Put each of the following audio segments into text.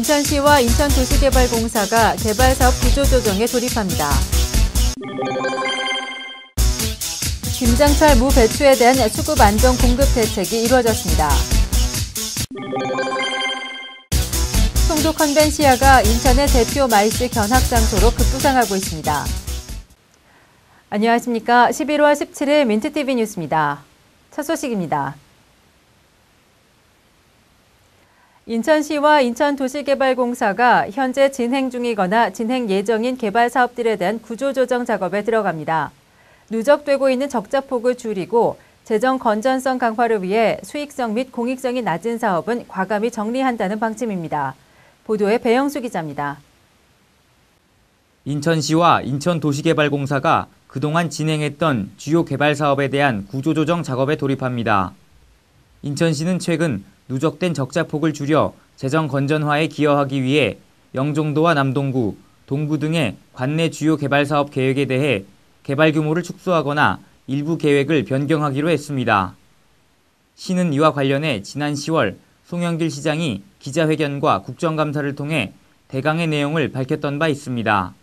인천시와 인천도시개발공사가 개발사업 구조조정에 돌입합니다. 김장철 무 배추에 대한 수급 안정 공급 대책이 이루어졌습니다. 송도 컨벤시아가 인천의 대표 마이스 견학 장소로 급부상하고 있습니다. 안녕하십니까. 11월 17일 민트TV 뉴스입니다. 첫 소식입니다. 인천시와 인천도시개발공사가 현재 진행 중이거나 진행 예정인 개발 사업들에 대한 구조조정 작업에 들어갑니다. 누적되고 있는 적자폭을 줄이고 재정 건전성 강화를 위해 수익성 및 공익성이 낮은 사업은 과감히 정리한다는 방침입니다. 보도에 배영수 기자입니다. 인천시와 인천도시개발공사가 그동안 진행했던 주요 개발 사업에 대한 구조조정 작업에 돌입합니다. 인천시는 최근 누적된 적자폭을 줄여 재정 건전화에 기여하기 위해 영종도와 남동구, 동구 등의 관내 주요 개발 사업 계획에 대해 개발 규모를 축소하거나 일부 계획을 변경하기로 했습니다. 시는 이와 관련해 지난 10월 송영길 시장이 기자회견과 국정감사를 통해 대강의 내용을 밝혔던 바 있습니다.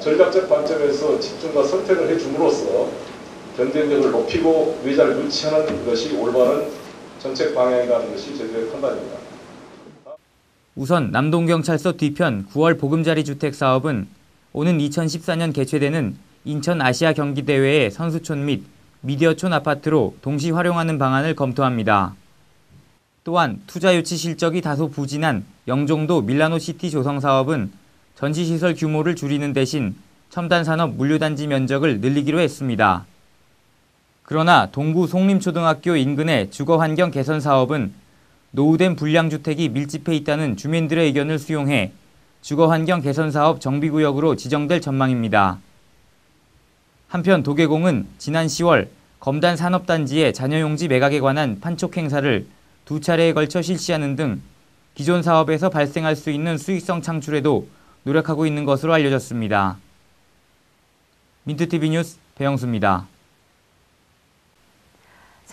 전략적 관점에서 집중과 선택을 해줌으로써 경쟁력을 높이고 의자를 유치하는 것이 올바른 정책 방향이라는 것이 저희들의 판단입니다. 우선 남동경찰서 뒤편 9월 보금자리 주택 사업은 오는 2014년 개최되는 인천 아시아 경기대회의 선수촌 및 미디어촌 아파트로 동시 활용하는 방안을 검토합니다. 또한 투자 유치 실적이 다소 부진한 영종도 밀라노시티 조성 사업은 전시시설 규모를 줄이는 대신 첨단산업 물류단지 면적을 늘리기로 했습니다. 그러나 동구 송림초등학교 인근의 주거환경 개선 사업은 노후된 불량주택이 밀집해 있다는 주민들의 의견을 수용해 주거환경 개선 사업 정비구역으로 지정될 전망입니다. 한편 도계공은 지난 10월 검단 산업단지의 잔여용지 매각에 관한 판촉 행사를 2차례에 걸쳐 실시하는 등 기존 사업에서 발생할 수 있는 수익성 창출에도 노력하고 있는 것으로 알려졌습니다. 민트TV 뉴스 배영수입니다.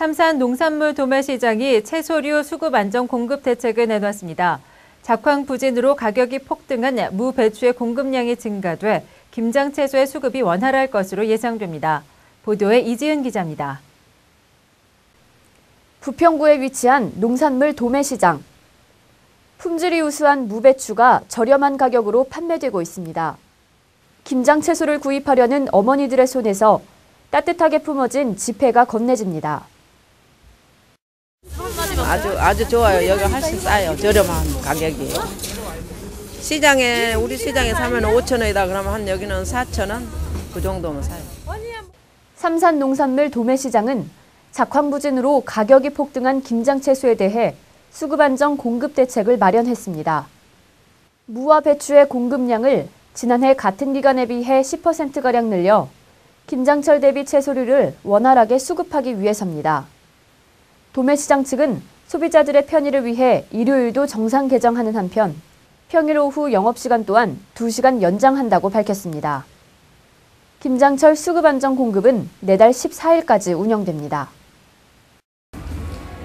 삼산 농산물 도매시장이 채소류 수급 안정 공급 대책을 내놨습니다. 작황 부진으로 가격이 폭등한 무, 배추의 공급량이 증가돼 김장 채소의 수급이 원활할 것으로 예상됩니다. 보도에 이지은 기자입니다. 부평구에 위치한 농산물 도매시장. 품질이 우수한 무, 배추가 저렴한 가격으로 판매되고 있습니다. 김장 채소를 구입하려는 어머니들의 손에서 따뜻하게 품어진 지폐가 건네집니다. 아주 좋아요. 여기 훨씬 싸요. 저렴한 가격이. 우리 시장에 사면 5,000원이다 그러면 한 여기는 4,000원? 그 정도면 사요. 삼산 농산물 도매시장은 작황부진으로 가격이 폭등한 김장 채소에 대해 수급 안정 공급 대책을 마련했습니다. 무와 배추의 공급량을 지난해 같은 기간에 비해 10%가량 늘려 김장철 대비 채소류를 원활하게 수급하기 위해서입니다. 도매시장 측은 소비자들의 편의를 위해 일요일도 정상 개장하는 한편 평일 오후 영업시간 또한 2시간 연장한다고 밝혔습니다. 김장철 수급 안정 공급은 내달 14일까지 운영됩니다.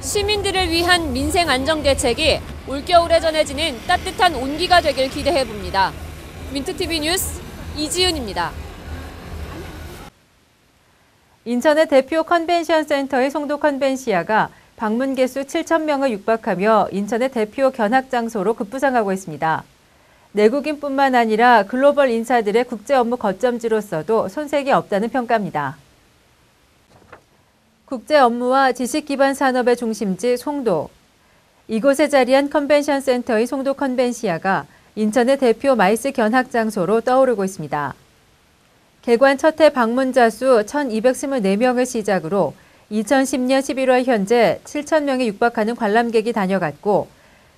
시민들을 위한 민생 안정 대책이 올겨울에 전해지는 따뜻한 온기가 되길 기대해봅니다. 민트TV 뉴스 이지은입니다. 인천의 대표 컨벤션 센터의 송도 컨벤시아가 방문 개수 7,000명을 육박하며 인천의 대표 견학 장소로 급부상하고 있습니다. 내국인뿐만 아니라 글로벌 인사들의 국제 업무 거점지로서도 손색이 없다는 평가입니다. 국제 업무와 지식 기반 산업의 중심지 송도. 이곳에 자리한 컨벤션 센터의 송도 컨벤시아가 인천의 대표 마이스 견학 장소로 떠오르고 있습니다. 개관 첫 해 방문자 수 1,224명을 시작으로 2010년 11월 현재 7,000명에 육박하는 관람객이 다녀갔고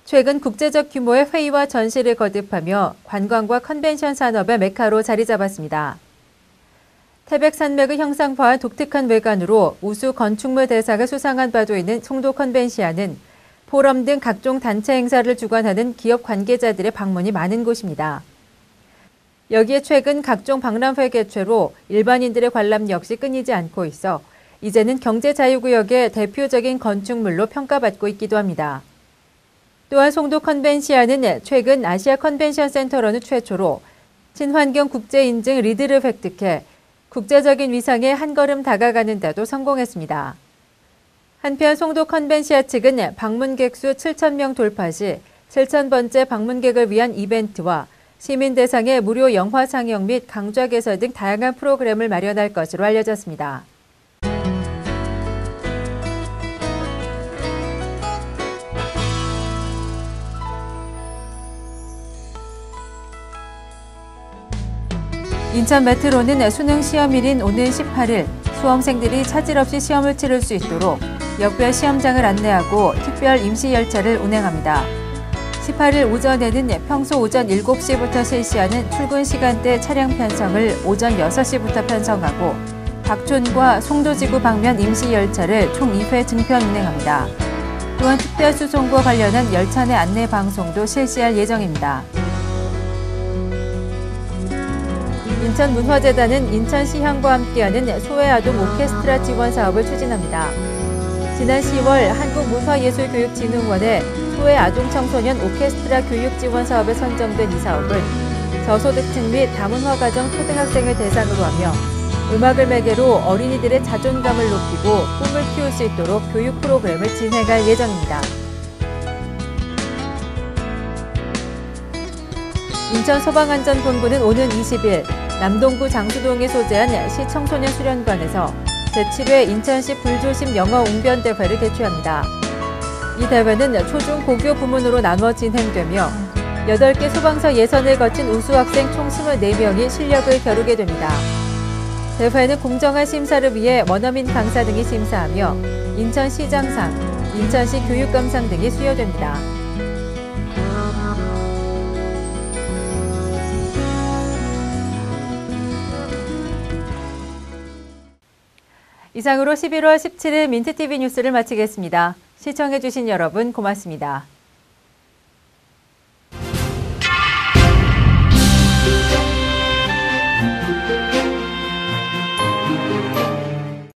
최근 국제적 규모의 회의와 전시를 거듭하며 관광과 컨벤션 산업의 메카로 자리 잡았습니다. 태백산맥을 형상화한 독특한 외관으로 우수 건축물 대상을 수상한 바도 있는 송도 컨벤시아는 포럼 등 각종 단체 행사를 주관하는 기업 관계자들의 방문이 많은 곳입니다. 여기에 최근 각종 박람회 개최로 일반인들의 관람 역시 끊이지 않고 있어 이제는 경제자유구역의 대표적인 건축물로 평가받고 있기도 합니다. 또한 송도 컨벤시아는 최근 아시아 컨벤션 센터로는 최초로 친환경 국제 인증 리드를 획득해 국제적인 위상에 한 걸음 다가가는 데도 성공했습니다. 한편 송도 컨벤시아 측은 방문객 수 7,000명 돌파 시 7,000번째 방문객을 위한 이벤트와 시민 대상의 무료 영화 상영 및 강좌 개설 등 다양한 프로그램을 마련할 것으로 알려졌습니다. 인천 메트로는 수능 시험일인 오는 18일 수험생들이 차질 없이 시험을 치를 수 있도록 역별 시험장을 안내하고 특별 임시 열차를 운행합니다. 18일 오전에는 평소 오전 7시부터 실시하는 출근 시간대 차량 편성을 오전 6시부터 편성하고 박촌과 송도지구 방면 임시 열차를 총 2회 증편 운행합니다. 또한 특별 수송과 관련한 열차 내 안내 방송도 실시할 예정입니다. 인천문화재단은 인천시향과 함께하는 소외아동 오케스트라 지원 사업을 추진합니다. 지난 10월 한국문화예술교육진흥원의 소외아동 청소년 오케스트라 교육 지원 사업에 선정된 이 사업은 저소득층 및 다문화 가정 초등학생을 대상으로 하며 음악을 매개로 어린이들의 자존감을 높이고 꿈을 키울 수 있도록 교육 프로그램을 진행할 예정입니다. 인천소방안전본부는 오는 20일 남동구 장수동에 소재한 시청소년 수련관에서 제7회 인천시 불조심 영어 웅변 대회를 개최합니다. 이 대회는 초중 고교 부문으로 나눠 진행되며 8개 소방서 예선을 거친 우수학생 총 24명이 실력을 겨루게 됩니다. 대회는 공정한 심사를 위해 원어민 강사 등이 심사하며 인천시장상, 인천시 교육감상 등이 수여됩니다. 이상으로 11월 17일 민트TV 뉴스를 마치겠습니다. 시청해주신 여러분 고맙습니다.